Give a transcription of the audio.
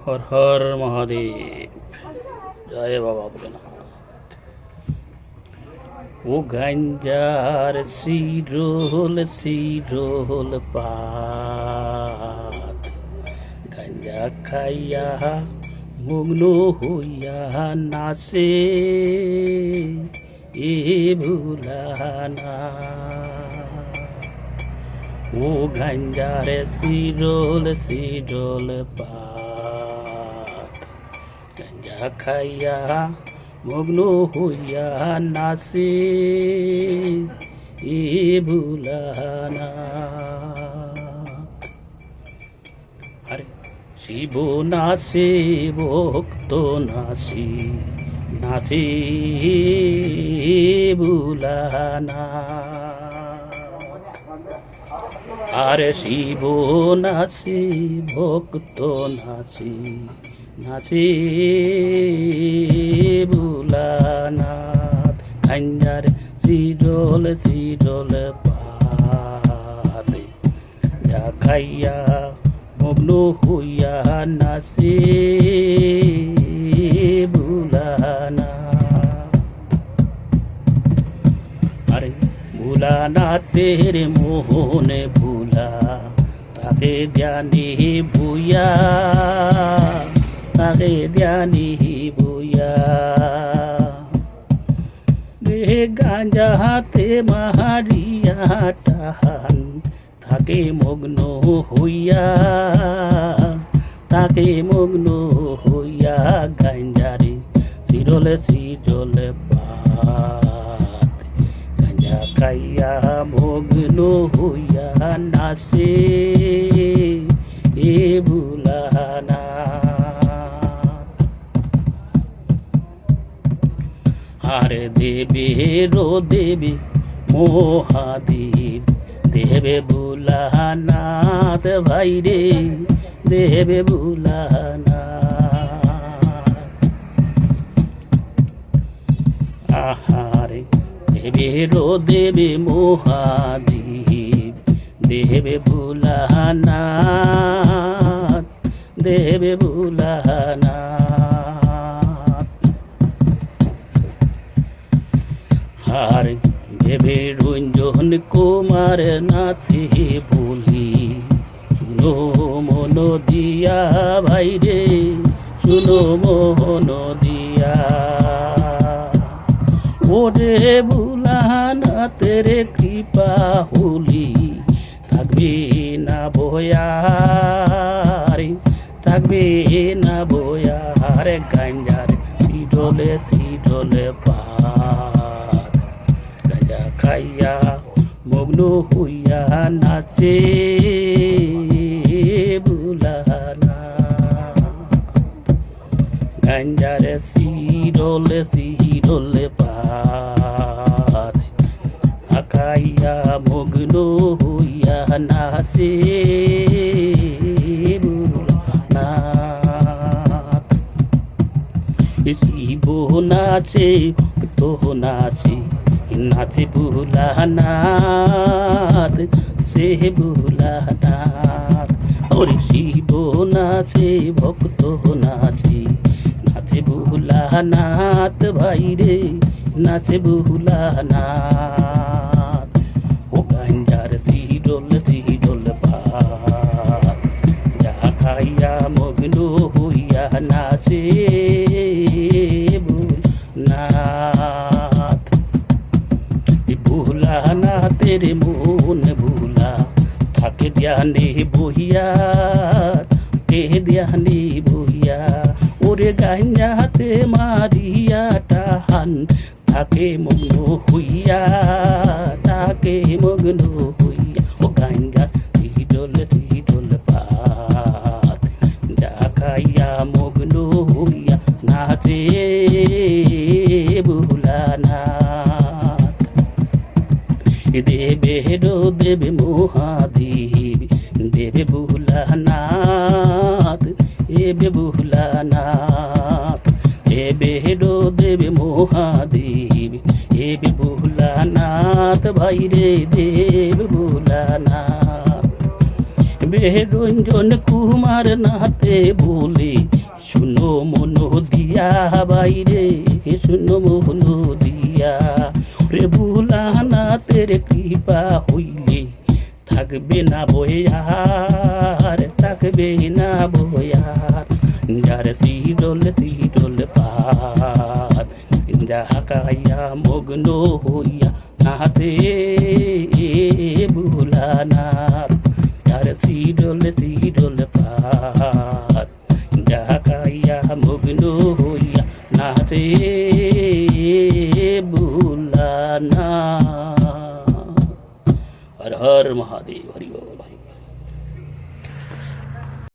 হর হর মহাদেব, জয় বাবা ভোলেনাথ। ও গাঞ্জার শিরোল পাত, গাঞ্জা খাইয়া মগ্ন হইয়া নাচে এ ভুলানা। ও গাঞ্জার শিরোল পাত, গাঞ্জা খাইয়া মগ্ন হইয়া নাচে এ ভুলানা। আরে শিব নাচে ভক্ত নাচি নাচে ভুলানা। আরে শিব নাচে ভক্ত নাচি নাচে ভোলানাথ। গাঞ্জার শিরোল পাতে, যা খাইয়া মগ্ন হইয়া নাচে ভোলানাথ। আরে ভোলানাথের মোহনে ভোলা, তাকে ধ্যানে ভুইয়া, তাকে ধ্যানে ভুইয়া। রে গাঞ্জা হাতে মাহারিয়া টাহান, তাকে মগ্ন হইয়া, তাকে মগ্ন হইয়া। গাঞ্জারে শিরোল পাত, গাঞ্জা খাইয়া মগ্ন হইয়া নাচে এ ভুলানা। আরে দেবে রো দেবে মহাদেব, দেবে ভোলানাথ ভাই রে, দেবে ভোলানাথ। আহারে দেবে রো দেবে মহাদেব, দেবে ভোলানাথ, দেবে ভোলানাথ। হারে দেবে রঞ্জন কুমার নাথে বলি, শুনো মন দিয়া ভাই রে, শুনো মন দিয়া। ওরে ভোলানাথের কৃপা হলি, থাকবে না বয়ারে, থাকবে না বয়ারে। গাঞ্জার শিরোল পাত, গাঞ্জা খাইয়া মগ্ন হইয়া নাচে ভোলানাথ। গাঞ্জার শিরোল পাত, খাইয়া মগ্ন হইয়া নাচে ভোলানাথ। শিব নাচে তো নাচে, নাচে ভোলানাথ, সে ভোলানাথ। ওরে শিব নাচে ভক্ত নাচে, নাচে ভোলানাথ ভাই রে, নাচে ভোলানাথ। ও গাঞ্জার শিরোল পাত, যা খাইয়া মগ্ন হইয়া নাচে ভোলানাথ। ভোলানাথের মন ভোলা, থাকে ধ্যানে বহিয়া, কে ধ্যানে বহিয়া। ওরে গাঞ্জা হাতে মারিয়া টাহান, থাকে মগ্ন হইয়া, তাকে মগ্ন হইয়া। ও গাঞ্জা শিরোল পাত, যা খাইয়া মগ্ন হইয়া নাচে ভোলানাথ। দেবে রো দেবে মহাদেব, দেবে ভোলানাথ, এবে ভোলানাথ। দেবে রো দেবে মহাদেব, এবে ভোলানাথ ভাই রে, দেব ভোলানাথ। থাকবে রঞ্জন কুমার নাতে বলে, শুনো মনো দিয়া বাইরে, শুনো মনো দিয়া রে ভোলানাথের কৃপা হইলে থাকবে না বয়ার, থাকবে না বয়ার। যার শিরল শিরল পার, যাহাকাইয়া মগ্ন হইয়া নাতে ভোলানাথ। যার শিরল শিরল পার, যাহাকাইয়া মগ্ন হইয়া নাতে ভোলানাথ। হর হর মহাদেব।